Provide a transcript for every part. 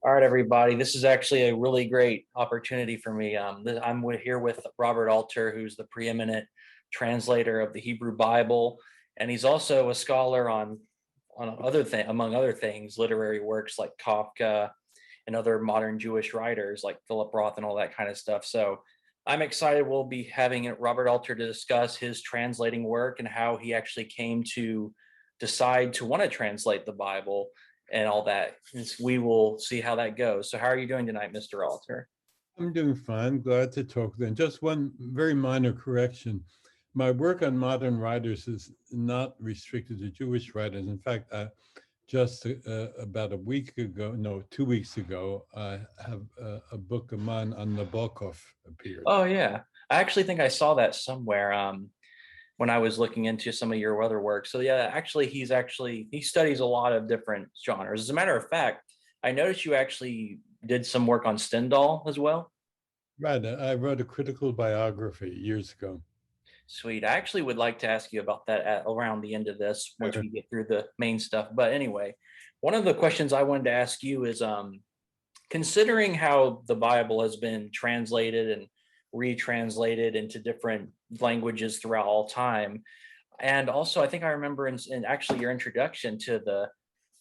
All right, everybody. This is actually a really great opportunity for me. I'm here with Robert Alter, who's the preeminent translator of the Hebrew Bible, and he's also a scholar on among other things, literary works like Kafka and other modern Jewish writers like Philip Roth and all that kind of stuff. So I'm excited. We'll be having Robert Alter to discuss his translating work and how he actually came to decide to want to translate the Bible and all that. We will see how that goes. So, how are you doing tonight, Mr. Alter? I'm doing fine. Glad to talk then. Just one very minor correction. My work on modern writers is not restricted to Jewish writers. In fact, just about a week ago, no, 2 weeks ago, I have a book of mine on Nabokov appeared. Oh yeah, I actually think I saw that somewhere when I was looking into some of your other work. So yeah, actually, he studies a lot of different genres. As a matter of fact, I noticed you actually did some work on Stendhal as well. Right. I wrote a critical biography years ago. Sweet. I actually would like to ask you about that around the end of this once Sure. we get through the main stuff. But anyway, one of the questions I wanted to ask you is considering how the Bible has been translated and retranslated into different languages throughout all time. And also, I think I remember in actually your introduction to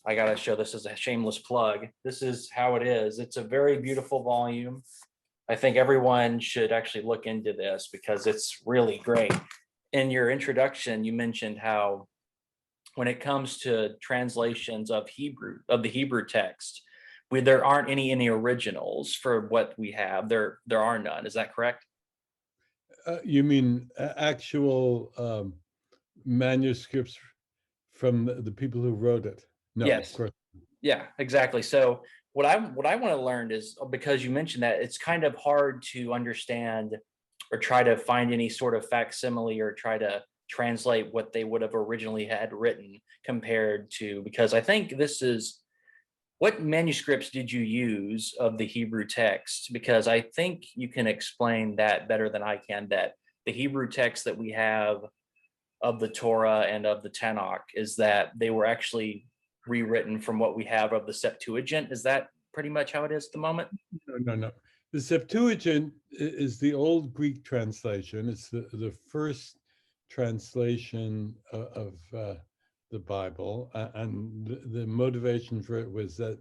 I got to show this as a shameless plug. This is how it is. It's a very beautiful volume. I think everyone should actually look into this because it's really great. In your introduction, you mentioned how when it comes to translations of the Hebrew text, there aren't any originals for what we have. There are none. Is that correct? You mean actual manuscripts from the people who wrote it? No, of Yes. course. Yeah, exactly. So what I want to learn is because you mentioned that it's kind of hard to understand or try to find any sort of facsimile or try to translate what they would have originally had written compared to because I think this is what manuscripts did you use of the Hebrew text? Because I think you can explain that better than I can. That the Hebrew text that we have of the Torah and of the Tanakh is that they were actually rewritten from what we have of the Septuagint. Is that pretty much how it is at the moment? No, no, no. The Septuagint is the old Greek translation. It's the first translation of the Bible. And the motivation for it was that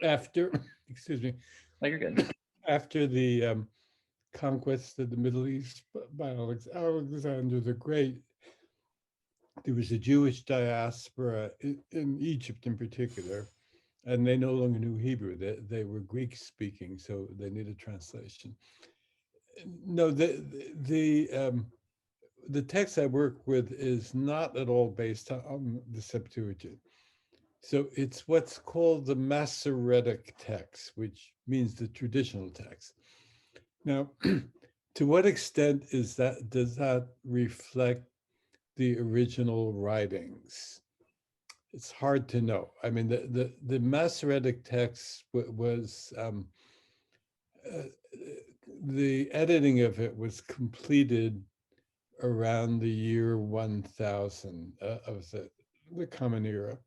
after, excuse me, No, you're good. after the conquest of the Middle East by Alexander the Great, there was a Jewish diaspora in Egypt in particular, and they no longer knew Hebrew. They were Greek speaking, so they needed translation. No, the text I work with is not at all based on the Septuagint. So it's what's called the Masoretic text, which means the traditional text. Now, to what extent does that reflect the original writings? It's hard to know. I mean, the Masoretic text was uh, the editing of it was completed around the year 1000 of the Common Era.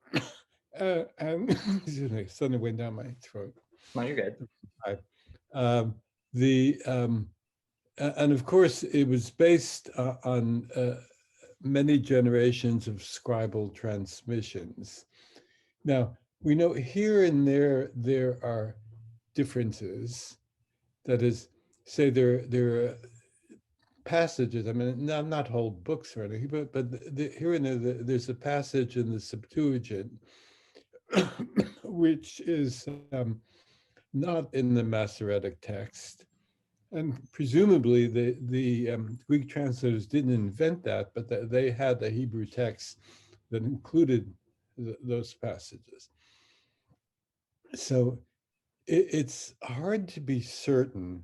And excuse me, suddenly went down my throat. No, you're good. Right. Um, the and of course, it was based on many generations of scribal transmissions. Now, we know here and there are differences. That is, say there are passages. I mean, not whole books or anything, but here and there, there's a passage in the Septuagint which is not in the Masoretic text. And presumably the Greek translators didn't invent that, but they had a Hebrew text that included those passages. So it's hard to be certain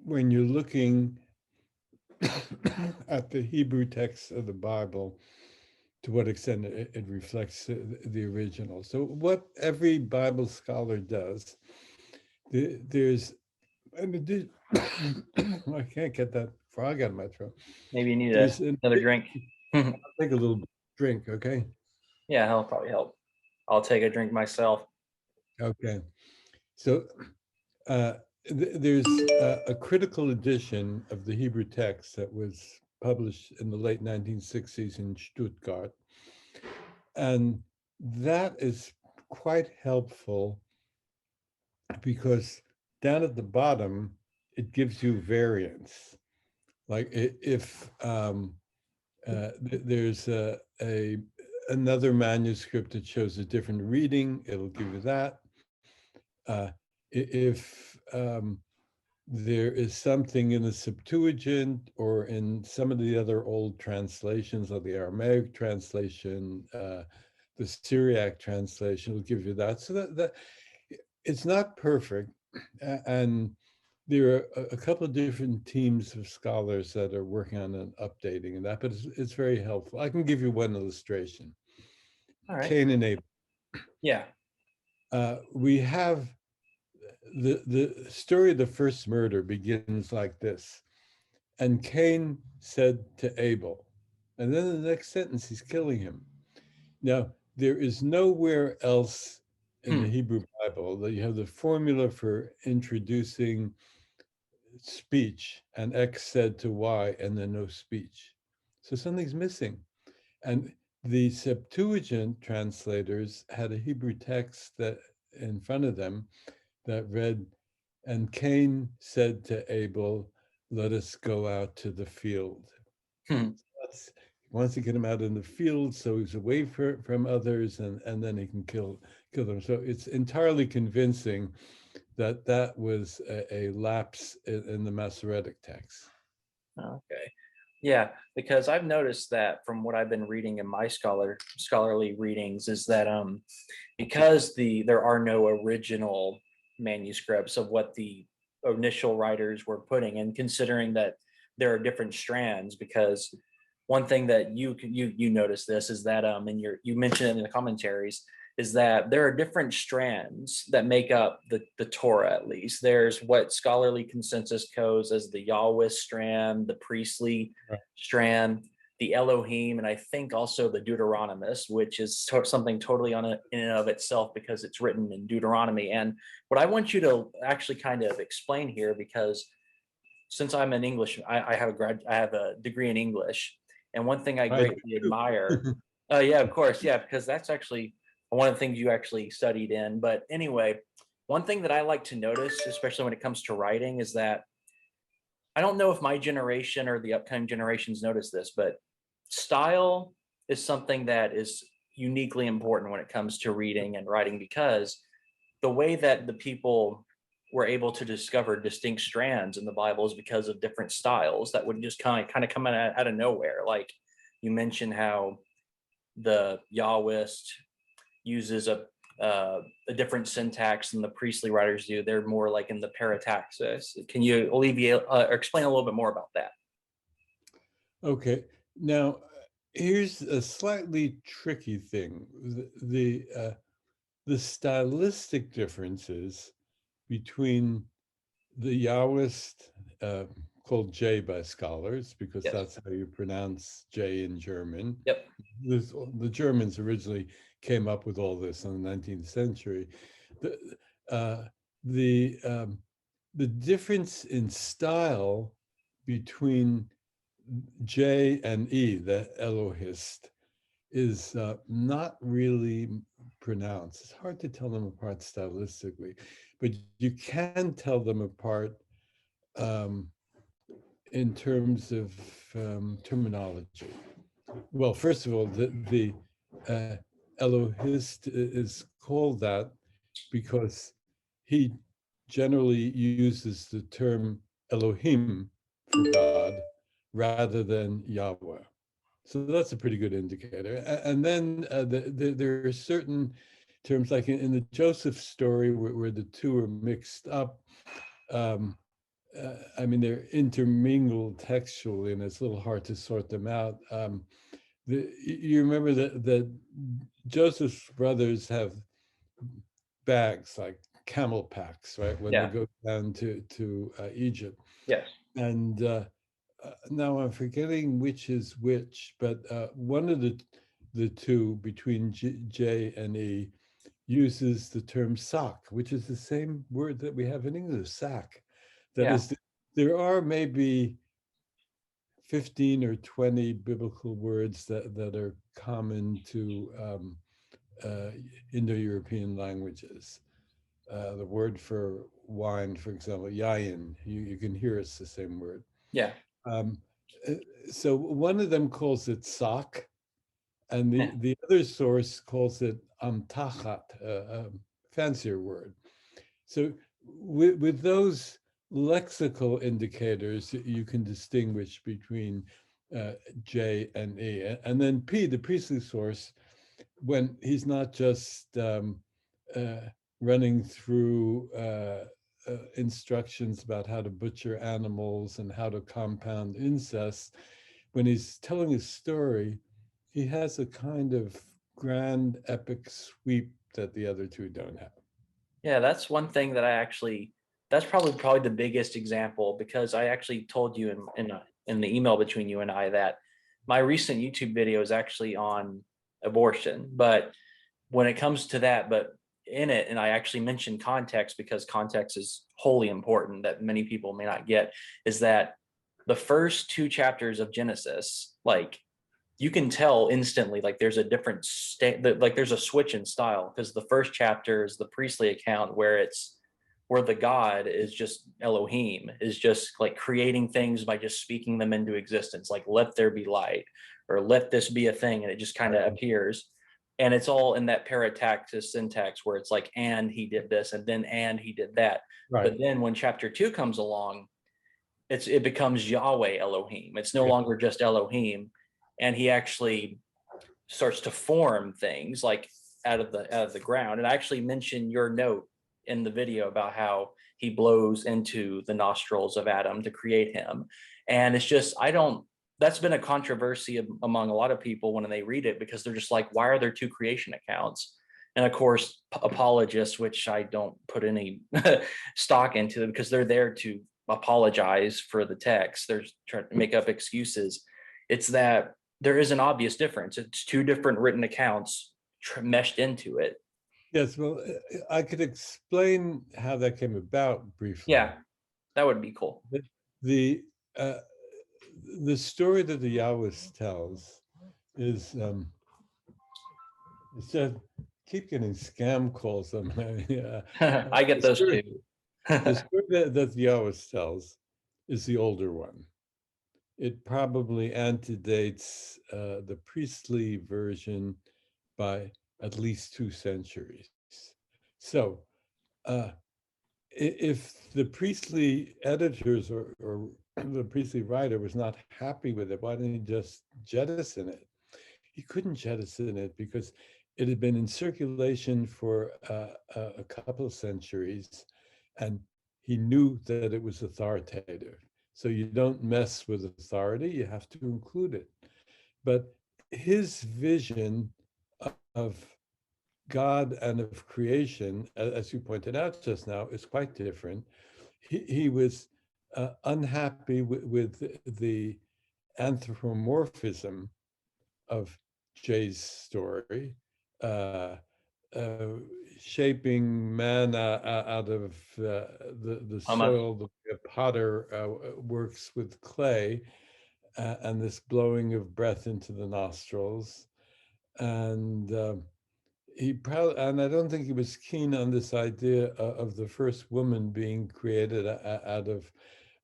when you're looking at the Hebrew text of the Bible to what extent it reflects the original. So what every Bible scholar does, there's, and I can't get that frog out of my throat. Maybe you need There's another drink. I'll take a little drink, okay? Yeah, that'll probably help. I'll take a drink myself. Okay. So there's a critical edition of the Hebrew text that was published in the late 1960s in Stuttgart. And that is quite helpful because down at the bottom, it gives you variants. Like if there's another manuscript that shows a different reading, it'll give you that. If there is something in the Septuagint or in some of the other old translations, like the Aramaic translation, the Syriac translation will give you that. So that it's not perfect, and there are a couple of different teams of scholars that are working on an updating and that, but it's very helpful. I can give you one illustration. All right. Cain and Abel. Yeah. We have the story of the first murder begins like this. And Cain said to Abel, and then in the next sentence, he's killing him. Now, there is nowhere else in the Hebrew Bible that you have the formula for introducing speech, and X said to Y, and then no speech. So something's missing. And the Septuagint translators had a Hebrew text that in front of them that read, and Cain said to Abel, let us go out to the field. He wants to get him out in the field so he's away from others, and then he can kill them. So it's entirely convincing that that was a lapse in the Masoretic text. Okay. Yeah, because I've noticed that from what I've been reading in my scholarly readings is that because there are no original manuscripts of what the initial writers were putting, and considering that there are different strands, because one thing that you notice this is that you mentioned it in the commentaries is that there are different strands that make up the Torah. At least there's what scholarly consensus codes as the Yahweh strand, the priestly strand, the Elohim, and I think also the Deuteronomist, which is something totally in and of itself because it's written in Deuteronomy. And what I want you to actually kind of explain here, because since I'm an English, I have a degree in English, and one thing I greatly admire. Yeah, of course, yeah, because that's actually one of the things you actually studied in. But anyway, one thing that I like to notice, especially when it comes to writing, is that I don't know if my generation or the upcoming generations notice this, but style is something that is uniquely important when it comes to reading and writing, because the way that the people were able to discover distinct strands in the Bible is because of different styles that would just kind of come out of nowhere. Like you mentioned how the Yahwist uses a different syntax than the priestly writers do. They're more like in the parataxis. Can you alleviate or explain a little bit more about that? Okay. Now, here's a slightly tricky thing. The stylistic differences between the Yahwist, called J by scholars, because that's how you pronounce J in German. Yep. The Germans originally came up with all this in the 19th century. The difference in style between J and E, the Elohist, is not really pronounced. It's hard to tell them apart stylistically, but you can tell them apart in terms of terminology. Well, first of all, the Elohist is called that because he generally uses the term Elohim for God rather than Yahweh. So that's a pretty good indicator. And then there are certain terms, like in the Joseph story, where the two are mixed up. I mean, they're intermingled textually, and it's a little hard to sort them out. You remember that Joseph's brothers have bags, like camel packs, right? When they go down to Egypt. Yes. And now I'm forgetting which is which, but one of the the two between J and E uses the term sock, which is the same word that we have in English, sack. That Yeah. is, there are maybe 15 or 20 biblical words that are common to Indo-European languages. The word for wine, for example, yayin, you can hear it's the same word. Yeah. Um, uh, so one of them calls it sock, and Yeah. the other source calls it amtachat, a fancier word. So with those lexical indicators, you can distinguish between J and E. And then P, the priestly source, when he's not just running through instructions about how to butcher animals and how to compound incest, when he's telling his story, he has a kind of grand epic sweep that the other two don't have. Yeah, that's one thing that I actually, that's probably the biggest example, because I actually told you in the email between you and I that my recent YouTube video is actually on abortion. But when it comes to that, but in it, and I actually mentioned context because context is wholly important that many people may not get, is that the first two chapters of Genesis, like, you can tell instantly, like there's a different state, like there's a switch in style, because the first chapter is the priestly account where the God is just Elohim, is just like creating things by just speaking them into existence, like let there be light, or let this be a thing, and it just kind of appears. And it's all in that parataxis syntax where it's like, and he did this, and then and he did that. Right. But then when chapter 2 comes along, it becomes Yahweh Elohim. It's no longer just Elohim, and he actually starts to form things like out of the ground. And I actually mentioned your note in the video about how he blows into the nostrils of Adam to create him. And it's just, I don't, that's been a controversy among a lot of people when they read it, because they're just like, why are there two creation accounts? And of course, apologists, which I don't put any stock into, because they're there to apologize for the text. They're trying to make up excuses. It's that there is an obvious difference. It's two different written accounts meshed into it. Yes, well, I could explain how that came about briefly. Yeah, that would be cool. The the story that the Yahwist tells is it's just keep getting scam calls on my I get those too. the story that the Yahwist tells is the older one. It probably antedates the priestly version by at least 2 centuries. So if the priestly editors or the priestly writer was not happy with it, why didn't he just jettison it? He couldn't jettison it because it had been in circulation for a couple of centuries, and he knew that it was authoritative. So you don't mess with authority, you have to include it. But his vision of God and of creation, as you pointed out just now, is quite different. He was unhappy with the anthropomorphism of Jay's story, uh, uh, shaping man out of the soil, the way a potter works with clay, and this blowing of breath into the nostrils. And and I don't think he was keen on this idea of the first woman being created out of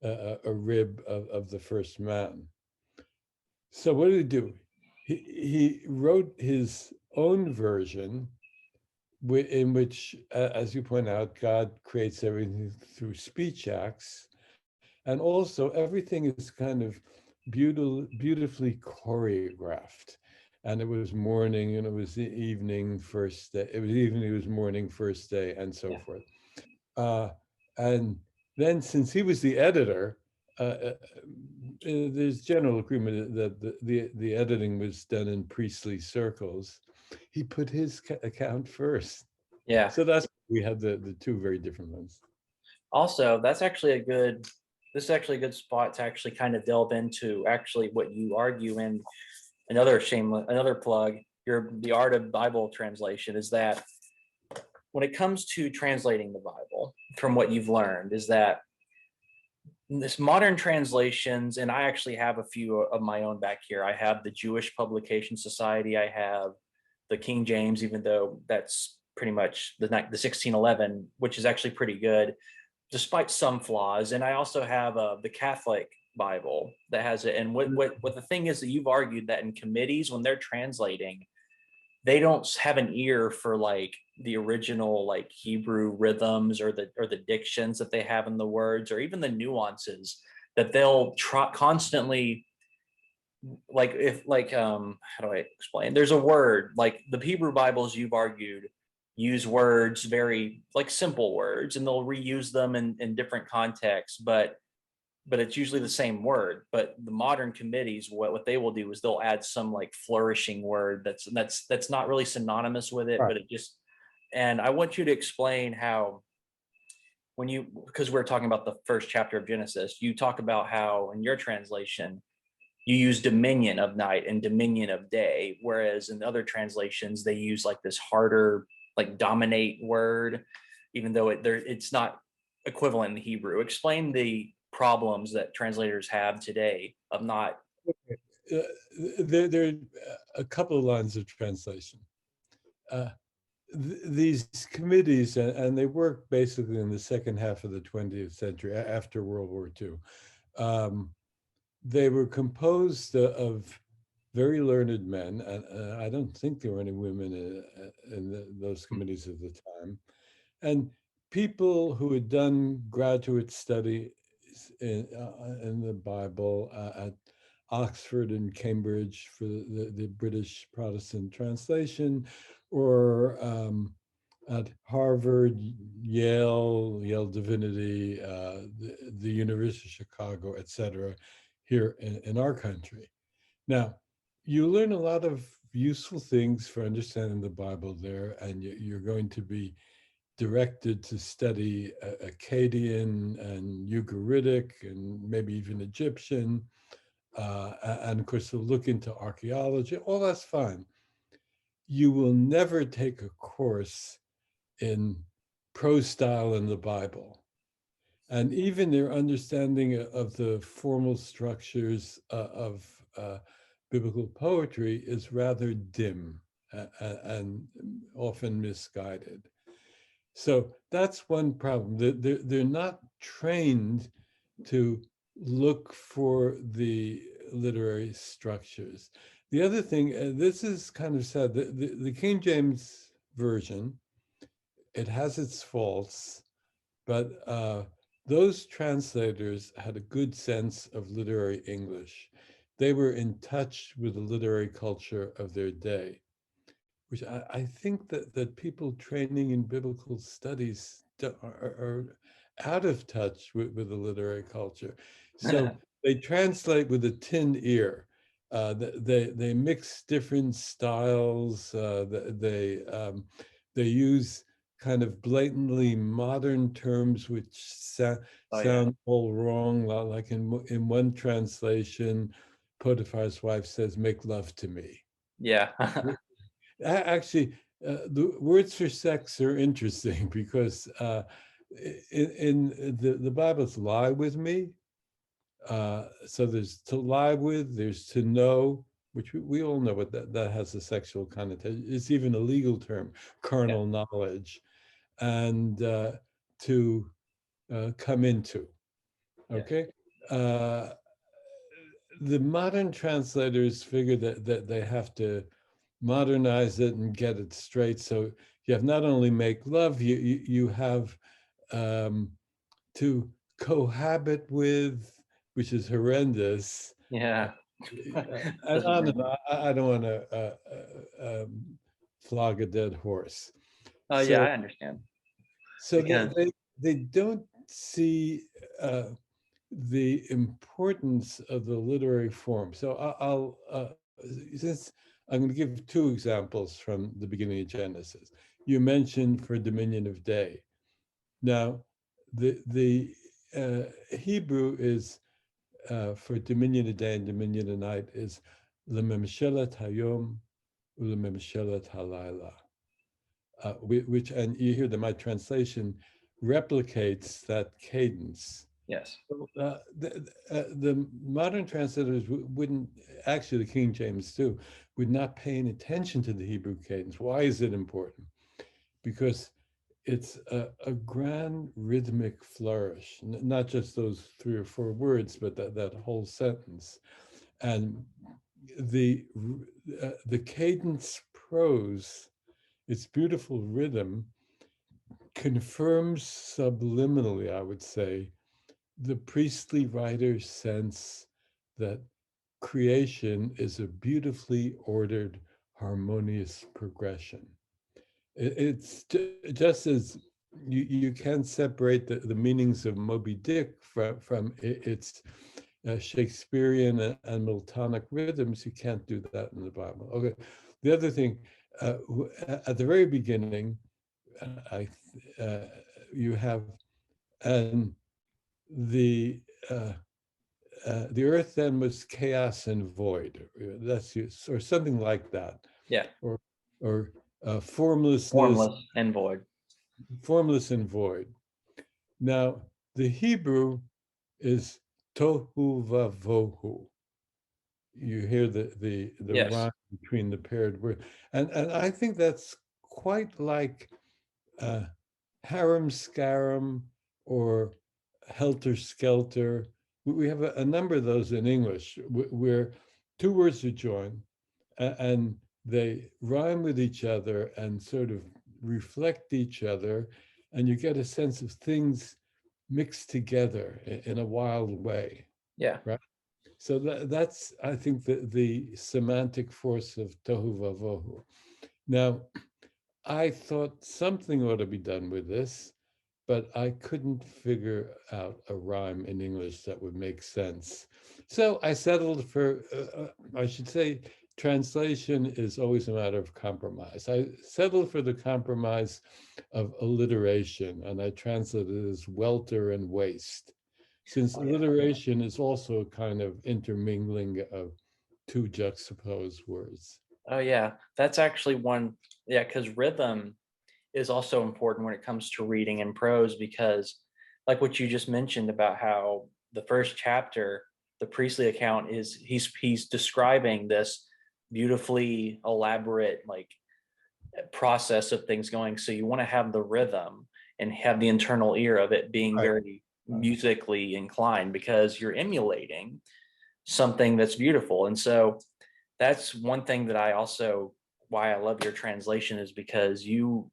a rib of the first man. So what did he do? He wrote his own version in which, as you point out, God creates everything through speech acts. And also everything is kind of beautifully choreographed. And it was morning and it was the evening first day. It was evening, it was morning first day, and so forth. And then since he was the editor, there's general agreement that the editing was done in priestly circles. He put his account first. Yeah. So that's, we have the two very different ones. Also, this is actually a good spot to actually kind of delve into actually what you argue in another plug. the art of Bible translation is that when it comes to translating the Bible, from what you've learned, is that this modern translations, and I actually have a few of my own back here. I have the Jewish Publication Society. I have the King James, even though that's pretty much the 1611, which is actually pretty good, despite some flaws. And I also have the Catholic Bible that has it. And what the thing is that you've argued that in committees, when they're translating, they don't have an ear for like the original like Hebrew rhythms or the dictions that they have in the words, or even the nuances that they'll try constantly, like if like how do I explain, there's a word like the Hebrew Bibles you've argued use words very like simple words, and they'll reuse them in different contexts, but it's usually the same word. But the modern committees, what they will do is they'll add some like flourishing word that's not really synonymous with it, Right. but it just, and I want you to explain how, when you, because we're talking about the first chapter of Genesis, you talk about how in your translation you use dominion of night and dominion of day, whereas in other translations they use like this harder like dominate word, even though it's not equivalent in Hebrew. Explain the problems that translators have today of not. Uh, there are a couple of lines of translation. These committees, and they work basically in the second half of the 20th century, after World War II. They were composed of very learned men, and I don't think there were any women in those committees at the time, and people who had done graduate study in the Bible at Oxford and Cambridge for the British Protestant translation, or at Harvard, Yale Divinity, the University of Chicago, etc., here in our country. Now, you learn a lot of useful things for understanding the Bible there, and you're going to be directed to study Akkadian and Ugaritic and maybe even Egyptian, and of course to look into archaeology. All that's fine. You will never take a course in prose style in the Bible. And even their understanding of the formal structures of biblical poetry is rather dim and often misguided. So that's one problem. They're not trained to look for the literary structures. The other thing, this is kind of sad, the King James Version, it has its faults, but those translators had a good sense of literary English. They were in touch with the literary culture of their day, which I think that people training in biblical studies are out of touch with the literary culture. So they translate with a tin ear. They mix different styles. They use kind of blatantly modern terms which sound all wrong. Like in one translation, Potiphar's wife says, "Make love to me." Yeah. Actually, the words for sex are interesting because in the Bible's lie with me. So there's to lie with, there's to know, which we all know what that has a sexual connotation. It's even a legal term, carnal knowledge, and to come into. Okay. The modern translators figure that they have to modernize it and get it straight. So you have not only make love, you have to cohabit with, which is horrendous. Yeah. And on and on. I don't want to flog a dead horse. Oh yeah, I understand. So Because they don't see the importance of the literary form. So I'll since I'm going to give two examples from the beginning of Genesis. You mentioned for dominion of day. Now, the Hebrew is for dominion of day and dominion of night is lememshelet hayom ulememshelet halayla, which, and you hear that my translation replicates that cadence. Yes. The modern translators wouldn't, actually the King James too, would not pay any attention to the Hebrew cadence. Why is it important? Because it's a grand rhythmic flourish, not just those 3 or 4 words, but that whole sentence. And the cadence prose, its beautiful rhythm, confirms subliminally, I would say, the priestly writer's sense that creation is a beautifully ordered, harmonious progression. It's just as you can't separate the meanings of Moby Dick from its Shakespearean and Miltonic rhythms, you can't do that in the Bible. Okay, the other thing, at the very beginning, I, you have, and the earth then was chaos and void. That's, or something like that, Yeah. or formlessness, Formless and void. formless and void. Now, the Hebrew is tohu vavohu. You hear the Yes. rhyme between the paired words, and I think that's quite like uh, harem scarum or helter skelter. We have a number of those in English where 2 words are joined and they rhyme with each other and sort of reflect each other, and you get a sense of things mixed together in a wild way, Yeah. right? So that's, I think, the semantic force of tohu vavohu. Now, I thought something ought to be done with this, but I couldn't figure out a rhyme in English that would make sense. So I settled for, I should say, translation is always a matter of compromise. I settled for the compromise of alliteration, and I translated it as welter and waste, since Oh, yeah. alliteration is also a kind of intermingling of 2 juxtaposed words. Oh, yeah. That's actually one. Yeah, because rhythm is also important when it comes to reading and prose, because like what you just mentioned about how the first chapter, the priestly account, is he's describing this beautifully elaborate like process of things going. So you want to have the rhythm and have the internal ear of it being Right. very musically inclined, because you're emulating something that's beautiful. And so that's one thing that I also, why I love your translation, is because you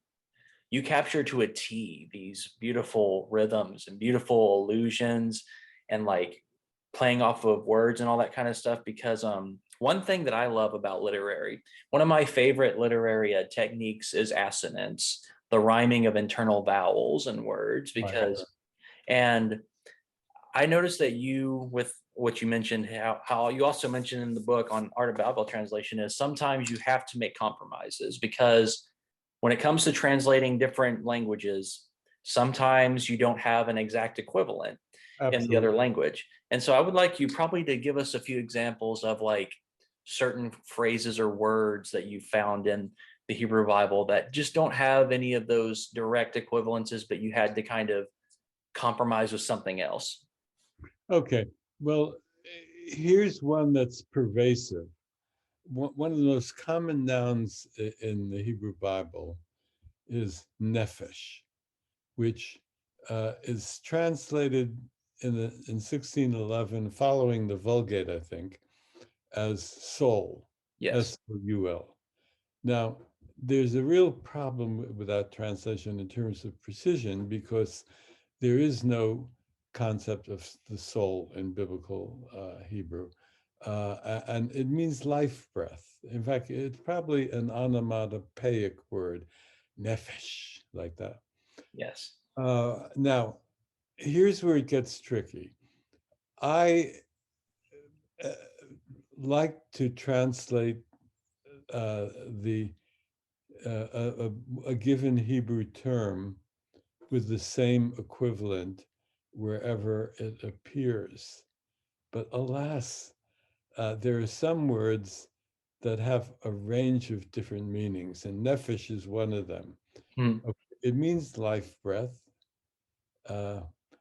capture to a T these beautiful rhythms and beautiful illusions and like playing off of words and all that kind of stuff. Because one thing that I love about literary, one of my favorite literary techniques is assonance, the rhyming of internal vowels and words. Right. Because and I noticed that you, with what you mentioned, how you also mentioned in the book on Art of Bible translation, is sometimes you have to make compromises, because when it comes to translating different languages, sometimes you don't have an exact equivalent in the other Absolutely. language. And so I would like you probably to give us a few examples of like certain phrases or words that you found in the Hebrew Bible that just don't have any of those direct equivalences, but you had to kind of compromise with something else. Okay. Well, here's one that's pervasive. One of the most common nouns in the Hebrew Bible is nephesh, which is translated in 1611, following the Vulgate, I think, as soul, Yes. S-O-U-L. Now, there's a real problem with that translation in terms of precision, because there is no concept of the soul in biblical Hebrew. And it means life breath. In fact, it's probably an onomatopoeic word, nephesh, like that. Yes. Now, here's where it gets tricky. I uh, like to translate the a given Hebrew term with the same equivalent wherever it appears. But alas, there are some words that have a range of different meanings, and nephesh is one of them. Hmm. Okay, it means life breath.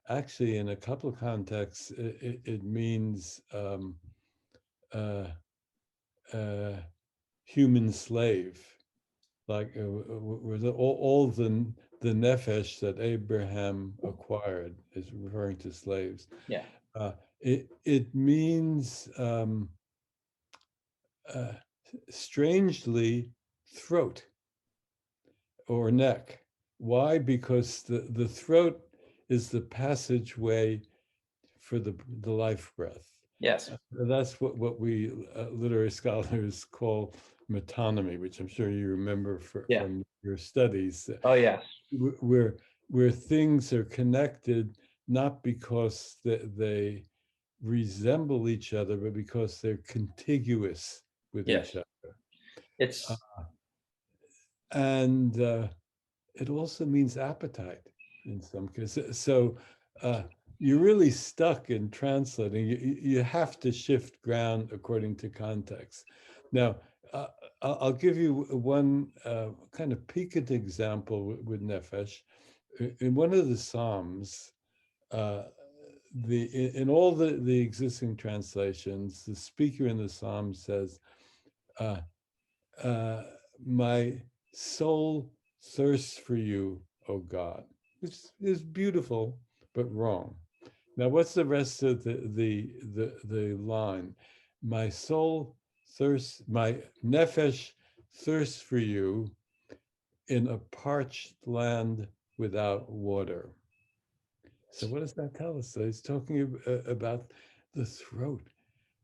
Actually, in a couple of contexts, it means uh, uh, human slave, like with all the nefesh that Abraham acquired is referring to slaves. Yeah. It means uh, strangely throat or neck. Why? Because the throat is the passageway for the life breath. Yes. That's what we literary scholars call metonymy, which I'm sure you remember Yeah. from your studies, Oh, yes. where where things are connected not because they resemble each other, but because they're contiguous with Yes. each other. Uh, It's and it also means appetite in some cases. So you're really stuck in translating. You have to shift ground according to context. Now, uh, I'll give you one kind of piquant example with Nefesh. In one of the Psalms, uh, in all the existing translations, the speaker in the Psalm says, uh, uh, my soul thirsts for you, O God. It's beautiful, but wrong. Now, what's the rest of the line? My soul thirsts, my nefesh thirsts for you in a parched land without water. So what does that tell us? So he's talking about the throat.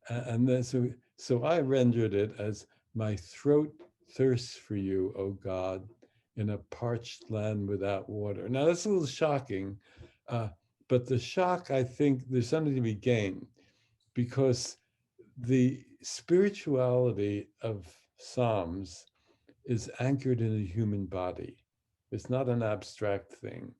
And then so I rendered it as my throat thirsts for you, O God, in a parched land without water. Now that's a little shocking, but the shock, I think there's something to be gained because the spirituality of Psalms is anchored in a human body. It's not an abstract thing.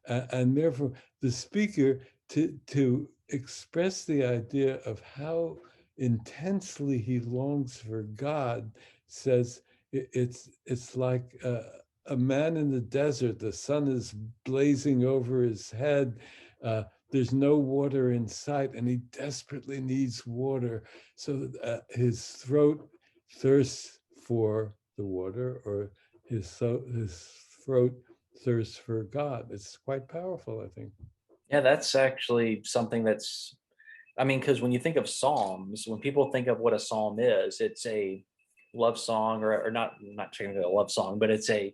And therefore, the speaker, to express the idea of how intensely he longs for God, says it's like a man in the desert. The sun is blazing over his head. There's no water in sight, and he desperately needs water. So his throat thirsts for the water, or his throat thirst for God. It's quite powerful, I think. Yeah, that's actually something that's, I mean, because when you think of psalms, when people think of what a psalm is, it's a love song, or not technically a love song, but it's a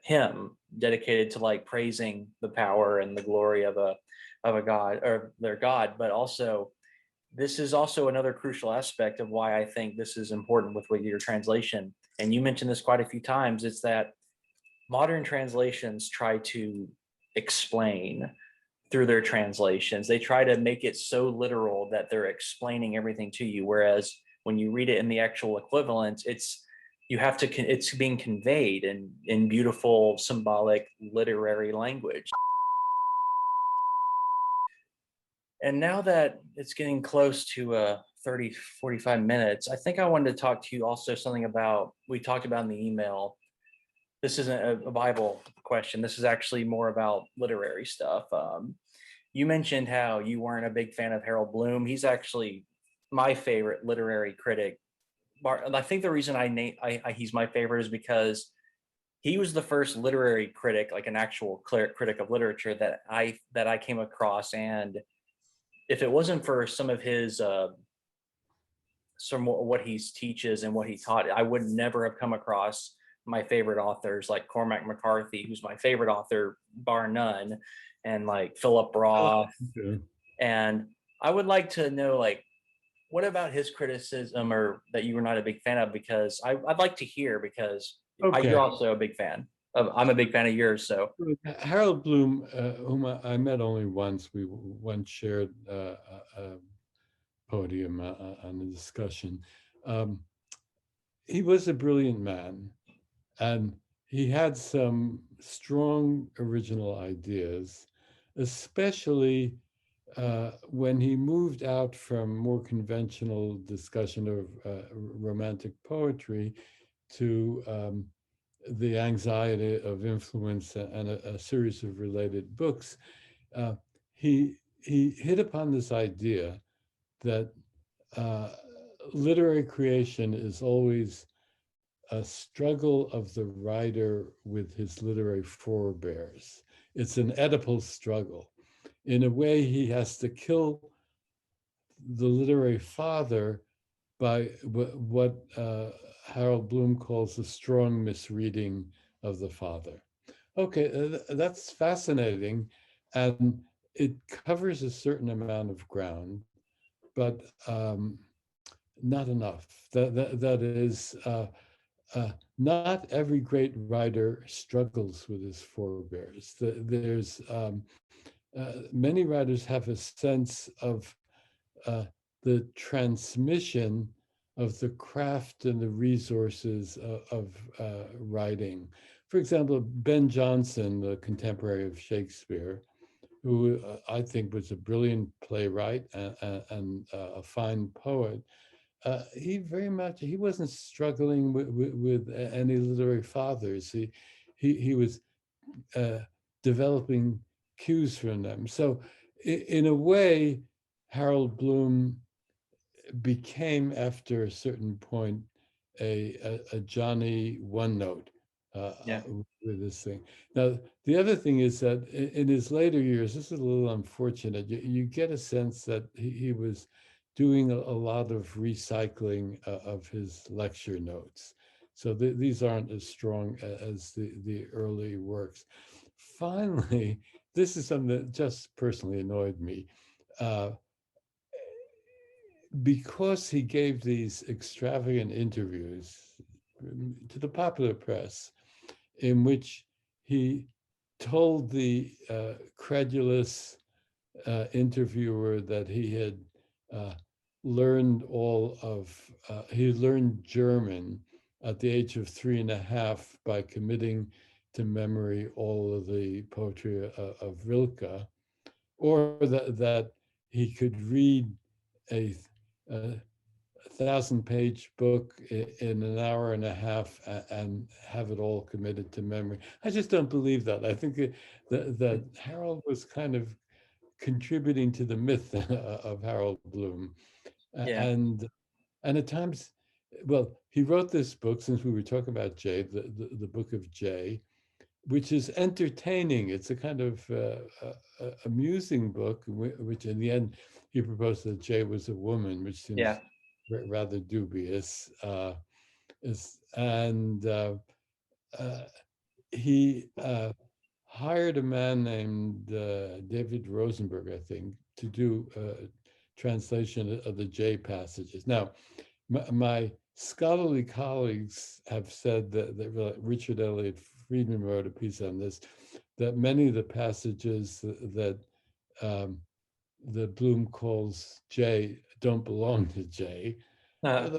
hymn dedicated to like praising the power and the glory of a god or their god. But also, this is also another crucial aspect of why I think this is important with your translation. And you mentioned this quite a few times. It's that modern translations try to explain through their translations. They try to make it so literal that they're explaining everything to you. Whereas when you read it in the actual equivalent, it's being conveyed in beautiful, symbolic, literary language. And now that it's getting close to 30, 45 minutes, I think I wanted to talk to you also something about, we talked about in the email. This isn't a Bible question. This is actually more about literary stuff. You mentioned how you weren't a big fan of Harold Bloom. He's actually my favorite literary critic. I think the reason he's my favorite is because he was the first literary critic, like an actual critic of literature that I came across. And if it wasn't for some of his some what he teaches and what he taught, I would never have come across my favorite authors like Cormac McCarthy, who's my favorite author bar none, and like Philip Oh, Roth. okay. And I would like to know, like, what about his criticism or that you were not a big fan of? Because I'd like to hear, because you're Okay. also a big fan of, I'm a big fan of yours. So Harold Bloom, whom I met only once, we once shared a podium on a discussion. Um, he was a brilliant man, and he had some strong original ideas, especially when he moved out from more conventional discussion of romantic poetry to the anxiety of influence and a series of related books, uh, he hit upon this idea that uh, literary creation is always a struggle of the writer with his literary forebears. It's an Oedipal struggle. In a way, he has to kill the literary father by what Harold Bloom calls a strong misreading of the father. Okay, that's fascinating. And it covers a certain amount of ground, but not enough. That is, not every great writer struggles with his forebears. There's many writers have a sense of the transmission of the craft and the resources of writing. For example, Ben Jonson, the contemporary of Shakespeare, who I think was a brilliant playwright and a fine poet, he wasn't struggling with any literary fathers. He was uh, developing cues from them. So in a way, Harold Bloom became, after a certain point, a Johnny one note Yeah. with this thing. Now, the other thing is that in his later years, this is a little unfortunate. You get a sense that he was doing a lot of recycling of his lecture notes. So these aren't as strong as the early works. Finally, this is something that just personally annoyed me. Uh, because he gave these extravagant interviews to the popular press, in which he told the credulous interviewer that he had uh, he learned German at the age of 3.5 by committing to memory all of the poetry of Rilke, or that he could read a, a 1,000-page book in an hour and a half and have it all committed to memory. I just don't believe that. I think that Harold was kind of contributing to the myth of Harold Bloom. Yeah. And at times, well, he wrote this book, since we were talking about Jay, the book of Jay, which is entertaining. It's a kind of amusing book, which in the end he proposed that Jay was a woman, which Yeah. seems rather dubious. And he hired a man named David Rosenberg, I think, to do a translation of the Jay passages. Now, my scholarly colleagues have said that Richard Elliott Friedman wrote a piece on this, that many of the passages that Bloom calls Jay don't belong to Jay. Uh,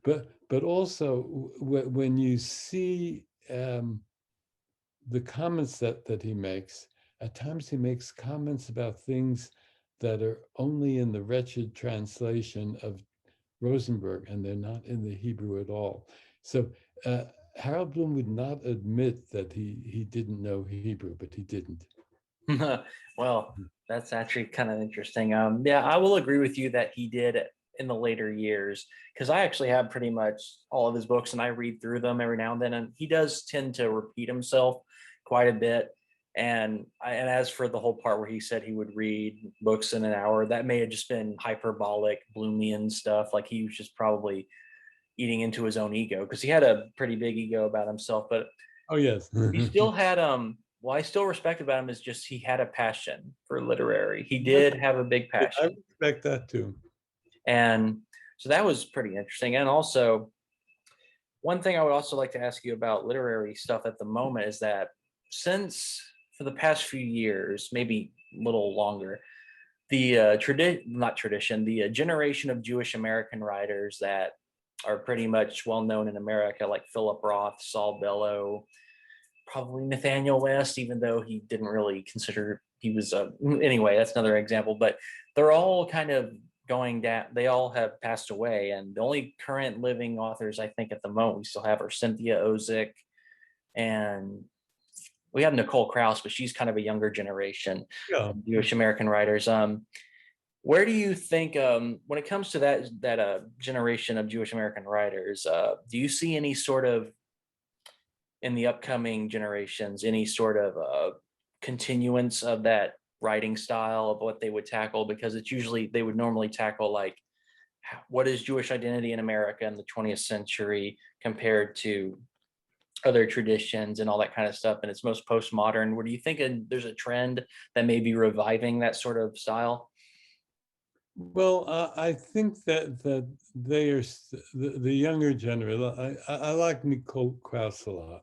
But also when you see the comments that he makes, at times he makes comments about things that are only in the wretched translation of Rosenberg, and they're not in the Hebrew at all. So Harold Bloom would not admit that he didn't know Hebrew, but he didn't. well, that's actually kind of interesting. Yeah, I will agree with you that he did in the later years, because I actually have pretty much all of his books and I read through them every now and then, and he does tend to repeat himself quite a bit. And as for the whole part where he said he would read books in an hour, that may have just been hyperbolic, Bloomian stuff. Like he was just probably eating into his own ego, because he had a pretty big ego about himself. But Oh, yes. he still had what I still respect about him is just he had a passion for literary. He Yes, did have a big I passion. respect that too. And so that was pretty interesting. And also, one thing I would also like to ask you about literary stuff at the moment is that, since for the past few years, maybe a little longer, the the generation of Jewish American writers that are pretty much well known in America, like Philip Roth, Saul Bellow, probably Nathaniel West, even though he didn't really consider he was anyway, that's another example, but they're all kind of going down. They all have passed away, and the only current living authors I think at the moment we still have are Cynthia Ozick, and we have Nicole Krauss, but she's kind of a younger generation Yeah. of Jewish American writers. Where do you think, when it comes to that generation of Jewish American writers, do you see any sort of, in the upcoming generations, any sort of continuance of that writing style of what they would tackle? Because it's usually, they would normally tackle like, what is Jewish identity in America in the 20th century compared to other traditions and all that kind of stuff, and it's most postmodern. Where do you think there's a trend that may be reviving that sort of style? Well, I think that they are the younger generation. I like Nicole Krauss a lot.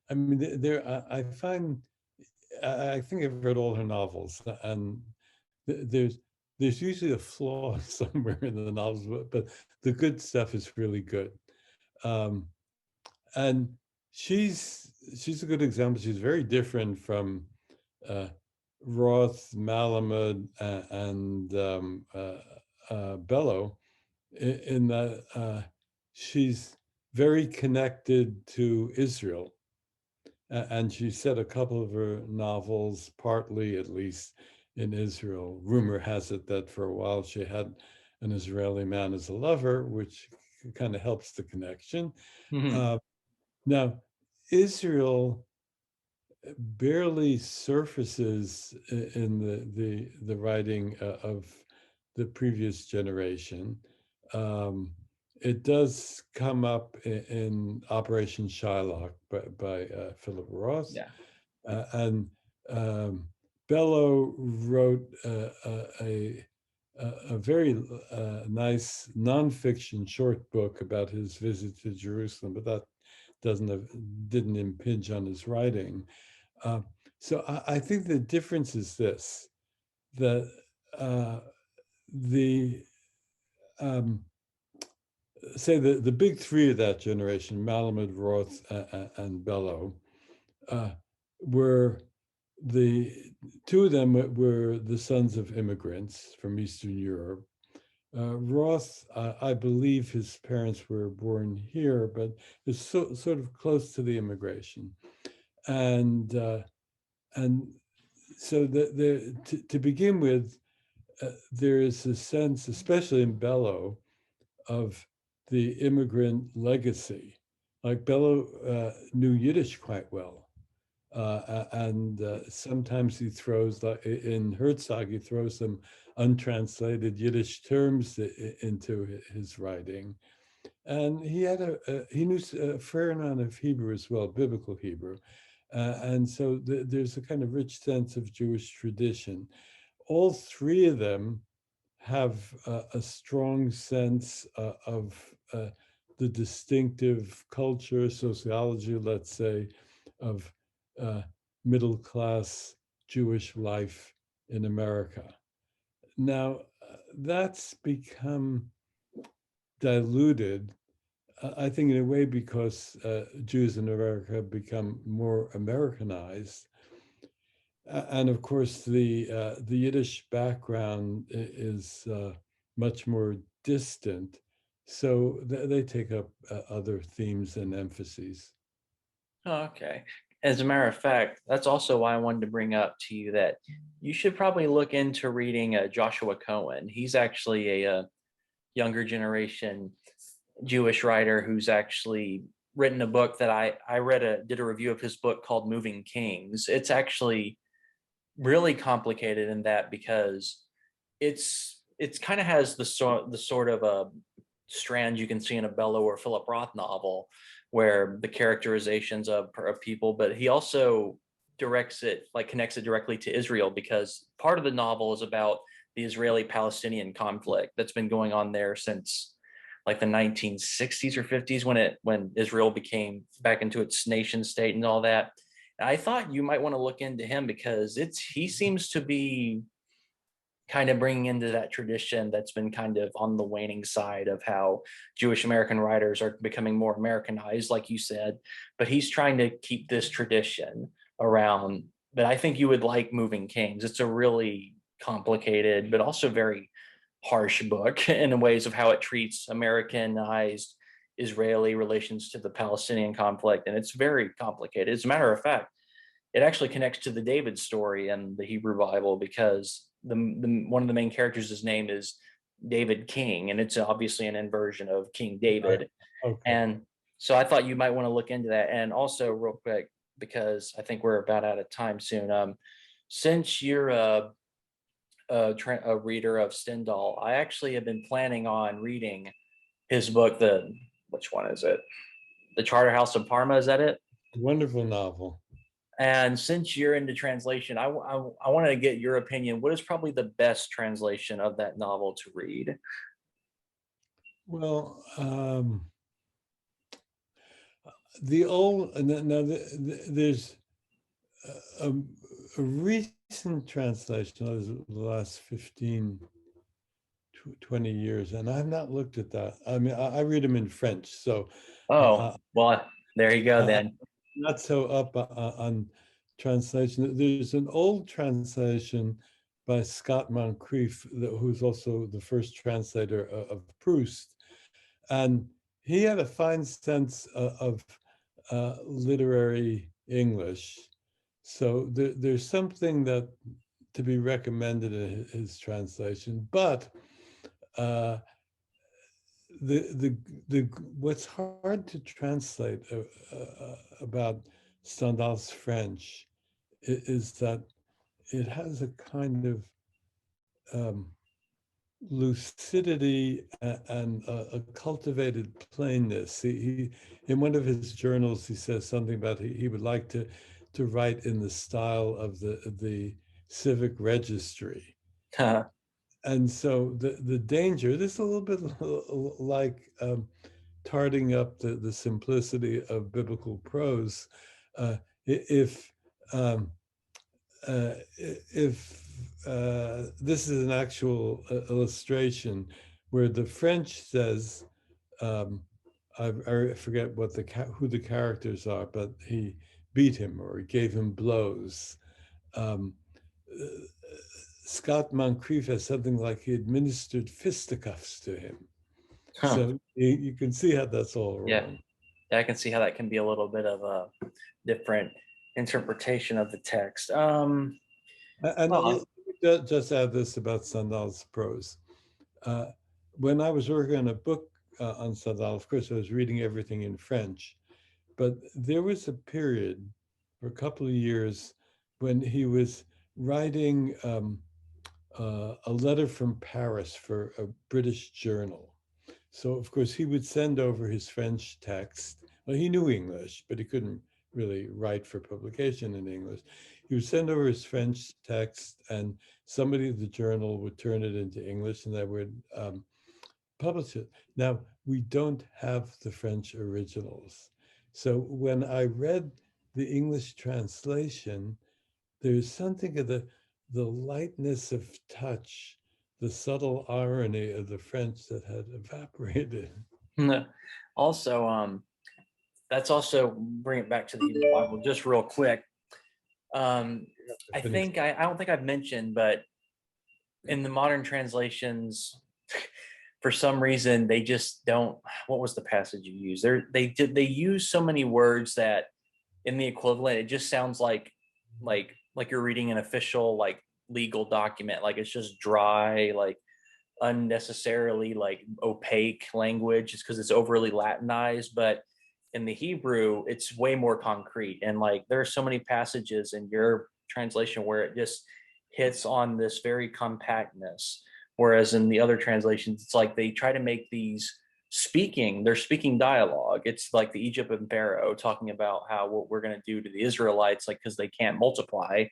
I mean, there I find I think I've read all her novels, and there's usually a flaw somewhere in the novels, but the good stuff is really good. Um, and she's a good example. She's very different from uh, Roth, Malamud, and Bellow, in that she's very connected to Israel. And she said a couple of her novels, partly at least, in Israel. Rumor has it that for a while she had an Israeli man as a lover, which kind of helps the connection. Mhm. Uh, Now, Israel barely surfaces in the writing of the previous generation. Um, it does come up in Operation Shylock by Philip Roth, Yeah. and Bellow wrote a very nice nonfiction short book about his visit to Jerusalem, but that didn't impinge on his writing. Uh, so I think the difference is this: that the um, say the big three of that generation, Malamud, Roth, and Bellow, uh, were the two of them were the sons of immigrants from Eastern Europe. Roth, I believe his parents were born here, but is sort of close to the immigration, and and so to begin with, there is a sense, especially in Bellow, of the immigrant legacy. Like Bellow knew Yiddish quite well. And sometimes he throws, like in Herzog, he throws some untranslated Yiddish terms into his writing. And he knew a fair amount of Hebrew as well, biblical Hebrew. And so there's a kind of rich sense of Jewish tradition. All three of them have a strong sense of the distinctive culture, sociology, let's say, of middle class Jewish life in America. Now, that's become diluted, I think, in a way, because Jews in America have become more Americanized. And of course, the Yiddish background is much more distant, so they take up other themes and emphases. Oh, okay. As a matter of fact, that's also why I wanted to bring up to you that you should probably look into reading Joshua Cohen. He's actually a younger generation Jewish writer who's actually written a book that I did a review of his book called Moving Kings. It's actually really complicated in that, because it's kind of has the sort of strand you can see in a Bellow or Philip Roth novel, where the characterizations of people, but he also connects it directly to Israel, because part of the novel is about the Israeli-Palestinian conflict that's been going on there since like the 1960s or 50s, when Israel became back into its nation state and all that. And I thought you might want to look into him, because he seems to be kind of bringing into that tradition that's been kind of on the waning side of how Jewish American writers are becoming more Americanized, like you said. But he's trying to keep this tradition around. But I think you would like Moving Kings. It's a really complicated, but also very harsh book in ways of how it treats Americanized Israeli relations to the Palestinian conflict. And it's very complicated. As a matter of fact, it actually connects to the David story in the Hebrew Bible, because one of the main characters, his name is David King, and it's obviously an inversion of King David. Okay. And so I thought you might want to look into that. And also, real quick, because I think we're about out of time soon. Since you're a reader of Stendhal, I actually have been planning on reading his book. Which one is it? The Charterhouse of Parma. Is that it? Wonderful novel. And since you're into translation, I wanted to get your opinion. What is probably the best translation of that novel to read? Well, the old, now there's a recent translation of the last 15, 20 years, and I've not looked at that. I mean, I read them in French, so Oh, well, there you go then. I'm not so up on translation. There's an old translation by Scott Moncrief, who's also the first translator of Proust. And he had a fine sense of literary English. So there's something that to be recommended in his translation. But what's hard to translate about Stendhal's French is that it has a kind of lucidity and a cultivated plainness. He in one of his journals he says something about he would like to write in the style of the civic registry. And so the danger, this is a little bit like tarting up the simplicity of biblical prose. If this is an actual illustration where the French says, I forget what who the characters are, but he beat him or he gave him blows. Scott Moncrief has something like he administered fisticuffs to him. So you can see how that's all wrong. Yeah, I can see how that can be a little bit of a different interpretation of the text. And just add this about Stendhal's prose. When I was working on a book on Stendhal, of course, I was reading everything in French, but there was a period for a couple of years when he was writing a letter from Paris for a British journal. So, of course, he would send over his French text. Well, he knew English, but he couldn't really write for publication in English. He would send over his French text, and somebody at the journal would turn it into English, and they would publish it. Now, we don't have the French originals. So when I read the English translation, there's something of the lightness of touch, the subtle irony of the French that had evaporated. Also, that's also bring it back to the Hebrew Bible just real quick. I don't think I've mentioned, but in the modern translations, for some reason they just don't. What was the passage you used? They use so many words that in the equivalent it just sounds like you're reading an official legal document. Like it's just dry, like unnecessarily opaque language, just because it's overly Latinized. But in the Hebrew, it's way more concrete. And there are so many passages in your translation where it just hits on this very compactness. Whereas in the other translations, it's like they try to make they're speaking dialogue. It's like the Egypt and Pharaoh talking about what we're going to do to the Israelites, because they can't multiply.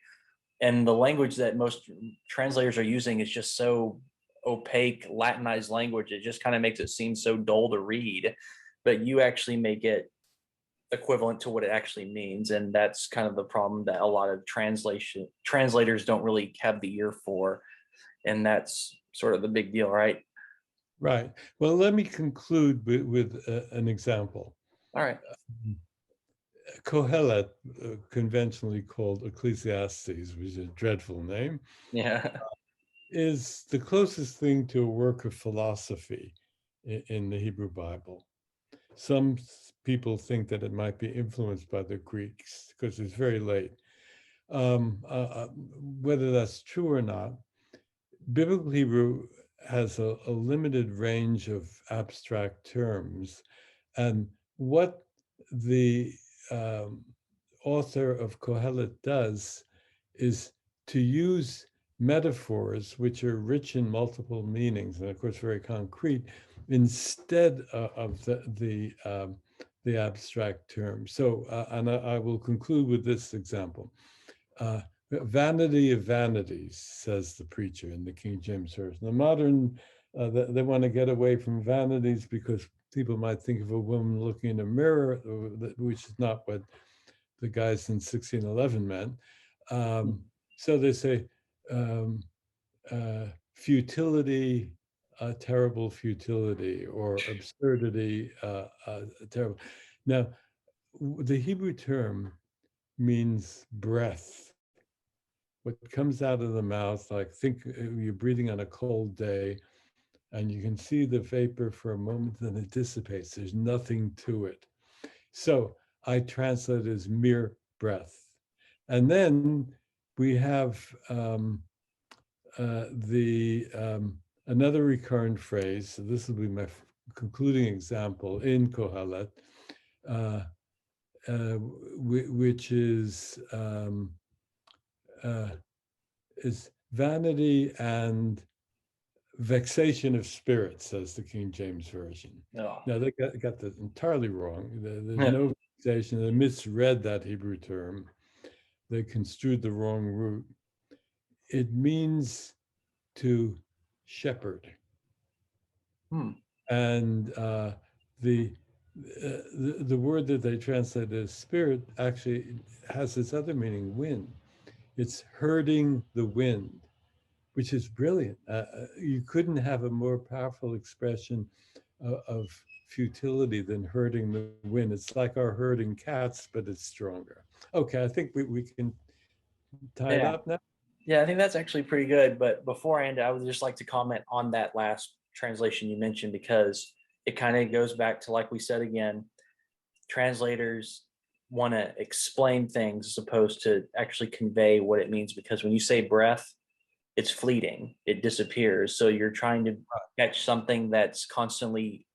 And the language that most translators are using is just so opaque, Latinized language. It just kind of makes it seem so dull to read, but you actually make it equivalent to what it actually means. And that's kind of the problem that a lot of translators don't really have the ear for. And that's sort of the big deal, right? Right. Well, let me conclude with an example. All right. Kohelet, conventionally called Ecclesiastes, which is a dreadful name, Yeah. is the closest thing to a work of philosophy in the Hebrew Bible. Some people think that it might be influenced by the Greeks because it's very late. Whether that's true or not, Biblical Hebrew has a limited range of abstract terms, and what the author of Kohelet does is to use metaphors which are rich in multiple meanings and of course very concrete instead of the abstract term. So and I will conclude with this example. Vanity of vanities, says the preacher in the King James Version. The modern, they want to get away from vanities because people might think of a woman looking in a mirror, which is not what the guys in 1611 meant. So they say futility, terrible futility, or absurdity, terrible. Now, the Hebrew term means breath. What comes out of the mouth, like think you're breathing on a cold day and you can see the vapor for a moment, then it dissipates. There's nothing to it. So I translate it as mere breath. And then we have another recurrent phrase. So this will be my concluding example in Kohelet, which is vanity and vexation of spirit, says the King James Version. Oh. Now they got that entirely wrong. There's Yeah. no vexation. They misread that Hebrew term. They construed the wrong root. It means to shepherd. And the word that they translate as spirit actually has this other meaning, wind. It's herding the wind, which is brilliant. You couldn't have a more powerful expression of futility than herding the wind. It's like our herding cats, but it's stronger. Okay, I think we can tie it Yeah. up now. Yeah, I think that's actually pretty good. But before I end, I would just like to comment on that last translation you mentioned, because it kind of goes back to, like we said again, translators want to explain things as opposed to actually convey what it means. Because when you say breath, it's fleeting, it disappears. So you're trying to catch something that's constantly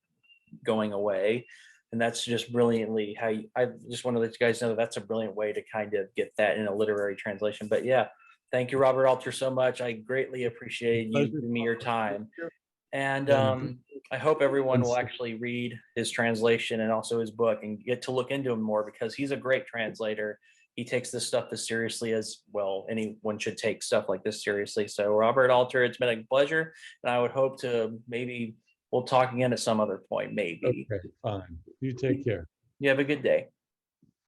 going away. And that's just brilliantly how I just want to let you guys know that that's a brilliant way to kind of get that in a literary translation. But yeah, thank you, Robert Alter, so much. I greatly appreciate you giving me your time. And I hope everyone will actually read his translation and also his book and get to look into him more, because he's a great translator. He takes this stuff as seriously as, well, anyone should take stuff like this seriously. So Robert Alter, it's been a pleasure. And I would hope to maybe we'll talk again at some other point, maybe. Okay, fine. You take care. You have a good day.